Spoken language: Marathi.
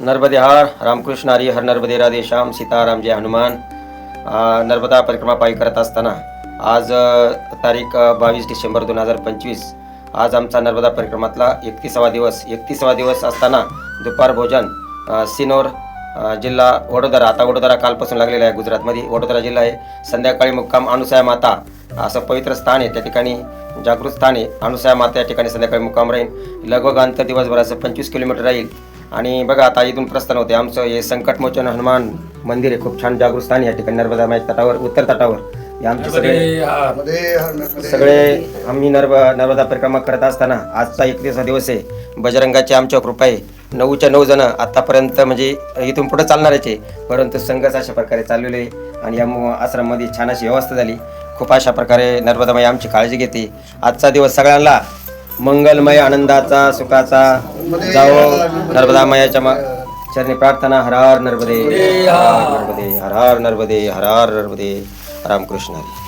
नर्मदे हर रामकृष्ण हरी हर नर्मदे राधे श्याम सीताराम जय हनुमान। नर्मदा परिक्रमा पायी करत असताना आज तारीख 22 डिसेंबर 2025 आज आमचा नर्मदा परिक्रमातला 31वा दिवस असताना दुपार भोजन सिनोर जिल्हा वडोदरा, आता वडोदरा कालपासून लागलेला आहे, गुजरातमध्ये वडोदरा जिल्हा आहे। संध्याकाळी मुक्काम अनुसया माता असं पवित्र स्थान आहे, त्या ठिकाणी जागृत स्थान आहे अनुसया माता, या ठिकाणी संध्याकाळी मुक्काम राहील। लगभग अंतर दिवसभराचं 25 किलोमीटर राहील। आणि बघा आता इथून प्रस्थान होते आमचं हे संकटमोचन हनुमान मंदिर आहे, खूप छान जागृत स्थान या ठिकाणी नर्मदा माई तटावर, उत्तर तटावर हे आमचे सगळे आम्ही नर्मदा परिक्रमा करत असताना आजचा 31वा दिवस आहे। बजरंगाची आमच्या कृपा आहे, 9च्या 9 जण आतापर्यंत म्हणजे इथून पुढे चालणारच आहे, परंतु संघच अशा प्रकारे चाललेले आणि या आश्रममध्ये छान अशी व्यवस्था झाली। खूप अशा प्रकारे नर्मदामाई आमची काळजी घेते। आजचा दिवस सगळ्यांना मंगलमय आनंदाचा सुखाचा जावो। नर्मदा मायाच्या चरणी प्रार्थना। हर हर नर्मदे, हर हर नर्मदे, हर हर नर्मदे, हर हर नर्मदे, रामकृष्ण हरी।